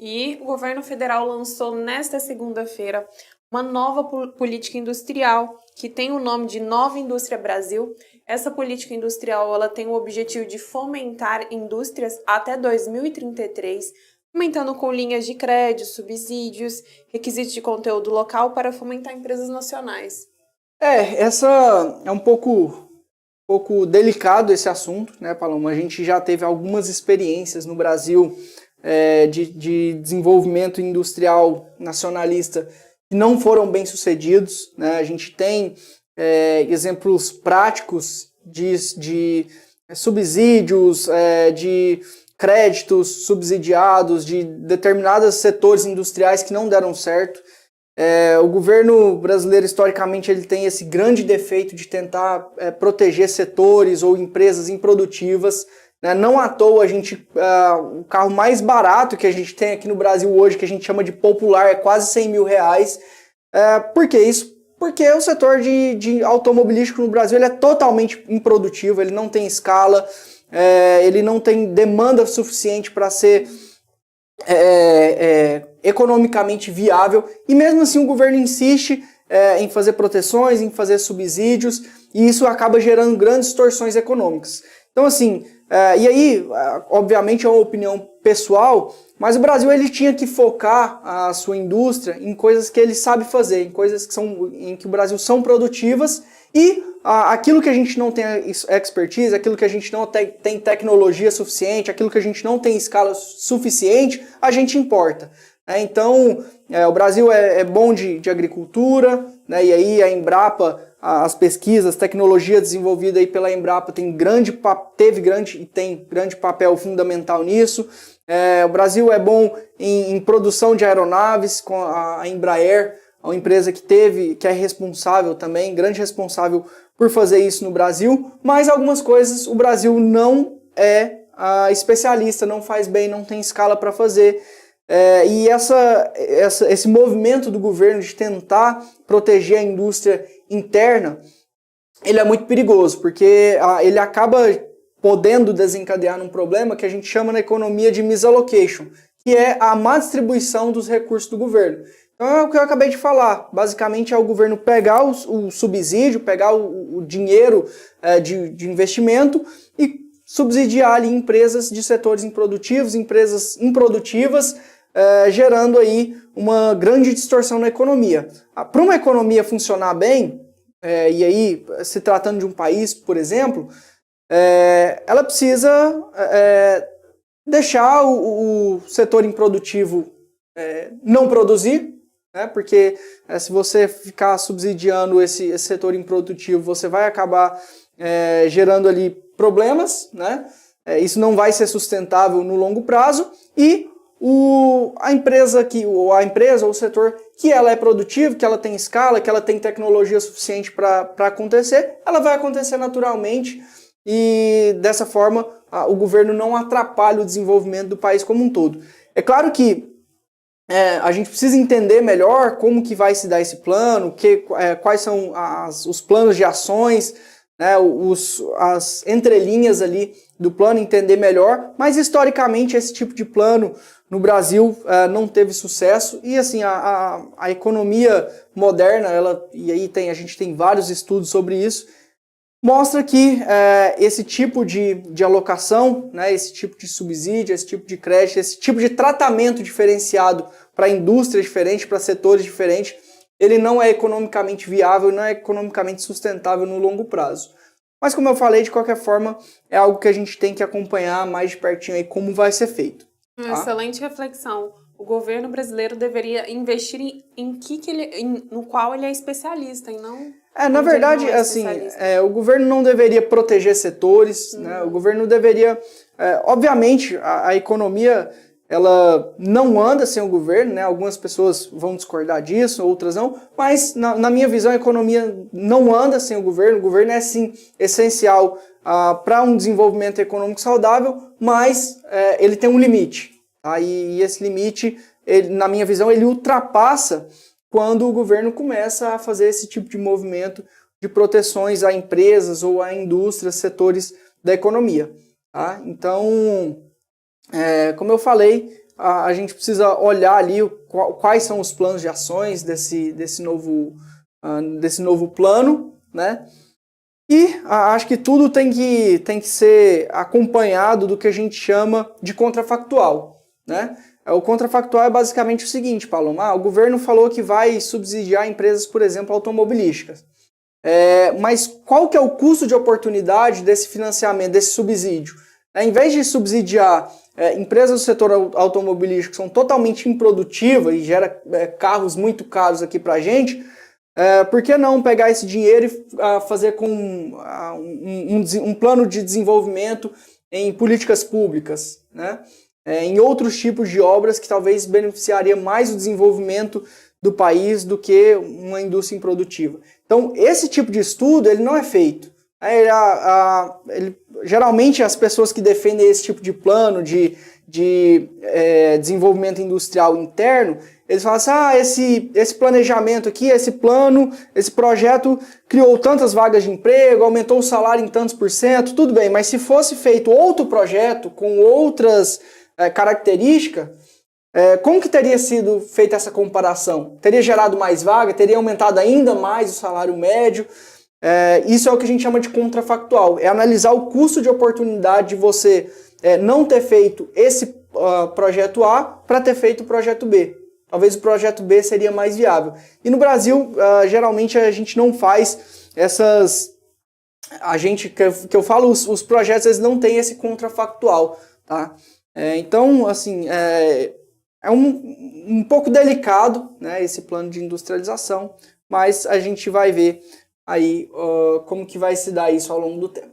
E o governo federal lançou nesta segunda-feira uma nova política industrial que tem o nome de Nova Indústria Brasil. Essa política industrial ela tem o objetivo de fomentar indústrias até 2033, fomentando com linhas de crédito, subsídios, requisitos de conteúdo local para fomentar empresas nacionais. Essa é um pouco delicado esse assunto, né, Paloma? A gente já teve algumas experiências no Brasil de desenvolvimento industrial nacionalista que não foram bem sucedidos, né? A gente tem exemplos práticos de subsídios, de créditos subsidiados, de determinados setores industriais que não deram certo. O governo brasileiro, historicamente, ele tem esse grande defeito de tentar proteger setores ou empresas improdutivas, né? Não à toa, o carro mais barato que a gente tem aqui no Brasil hoje, que a gente chama de popular, é quase 100 mil reais. Por que isso? Porque o setor de automobilístico no Brasil ele é totalmente improdutivo, ele não tem escala, ele não tem demanda suficiente para ser economicamente viável, e mesmo assim o governo insiste em fazer proteções, em fazer subsídios, e isso acaba gerando grandes distorções econômicas. Então assim, e aí, obviamente é uma opinião pessoal, mas o Brasil ele tinha que focar a sua indústria em coisas que ele sabe fazer, em coisas em que o Brasil são produtivas, e aquilo que a gente não tem expertise, aquilo que a gente não tem tecnologia suficiente, aquilo que a gente não tem escala suficiente, a gente importa. Então, o Brasil é bom de agricultura, né? E aí a Embrapa, as pesquisas, tecnologia desenvolvida aí pela Embrapa tem grande papel fundamental nisso. O Brasil é bom em produção de aeronaves, com a Embraer, uma empresa que é responsável também, grande responsável por fazer isso no Brasil, mas algumas coisas o Brasil não é especialista, não faz bem, não tem escala para fazer. E esse movimento do governo de tentar proteger a indústria interna, ele é muito perigoso, porque ele acaba podendo desencadear num problema que a gente chama na economia de misallocation, que é a má distribuição dos recursos do governo. Então é o que eu acabei de falar, basicamente é o governo pegar o subsídio, pegar o dinheiro de investimento e subsidiar ali empresas de setores improdutivos, empresas improdutivas, gerando aí uma grande distorção na economia. Para uma economia funcionar bem, e aí se tratando de um país, por exemplo, ela precisa deixar o setor improdutivo não produzir, né? Porque se você ficar subsidiando esse setor improdutivo, você vai acabar gerando ali problemas, né? Isso não vai ser sustentável no longo prazo, e a empresa ou o setor que ela é produtivo, que ela tem escala, que ela tem tecnologia suficiente para acontecer, ela vai acontecer naturalmente, e dessa forma o governo não atrapalha o desenvolvimento do país como um todo. É claro que a gente precisa entender melhor como que vai se dar esse plano, quais são os planos de ações, né, as entrelinhas ali do plano, entender melhor, mas historicamente esse tipo de plano no Brasil não teve sucesso, e assim, a economia moderna, e aí a gente tem vários estudos sobre isso, mostra que esse tipo de alocação, né, esse tipo de subsídio, esse tipo de crédito, esse tipo de tratamento diferenciado para indústrias diferentes, para setores diferentes, ele não é economicamente viável, não é economicamente sustentável no longo prazo. Mas como eu falei, de qualquer forma, é algo que a gente tem que acompanhar mais de pertinho aí como vai ser feito. Uma excelente reflexão. O governo brasileiro deveria investir no qual ele é especialista e não... Na verdade, assim, o governo não deveria proteger setores, né? O governo deveria... obviamente, a economia, ela não anda sem o governo, né? Algumas pessoas vão discordar disso, outras não, mas na minha visão a economia não anda sem o governo é sim essencial para um desenvolvimento econômico saudável, mas ele tem um limite, tá? E esse limite, na minha visão, ele ultrapassa quando o governo começa a fazer esse tipo de movimento de proteções a empresas ou a indústrias, setores da economia. Tá? Então, como eu falei, a gente precisa olhar ali quais são os planos de ações desse novo plano, né? E acho que tudo tem que ser acompanhado do que a gente chama de contrafactual, né? O contrafactual é basicamente o seguinte, Paloma, o governo falou que vai subsidiar empresas, por exemplo, automobilísticas. Mas qual que é o custo de oportunidade desse financiamento, desse subsídio? Em vez de subsidiar empresas do setor automobilístico que são totalmente improdutivas e gera carros muito caros aqui para a gente, por que não pegar esse dinheiro e fazer com um plano de desenvolvimento em políticas públicas, né? Em outros tipos de obras que talvez beneficiaria mais o desenvolvimento do país do que uma indústria improdutiva. Então, esse tipo de estudo ele não é feito. Geralmente, as pessoas que defendem esse tipo de plano de desenvolvimento industrial interno, eles falam assim, esse planejamento aqui, esse plano, esse projeto criou tantas vagas de emprego, aumentou o salário em tantos %, tudo bem, mas se fosse feito outro projeto com outras características, como que teria sido feita essa comparação? Teria gerado mais vaga? Teria aumentado ainda mais o salário médio? Isso é o que a gente chama de contrafactual. É analisar o custo de oportunidade de você não ter feito esse projeto A para ter feito o projeto B. Talvez o projeto B seria mais viável. E no Brasil, geralmente a gente não faz essas... que eu falo, os projetos eles não têm esse contrafactual, tá? Então, assim, é um pouco delicado, né, esse plano de industrialização, mas a gente vai ver aí como que vai se dar isso ao longo do tempo.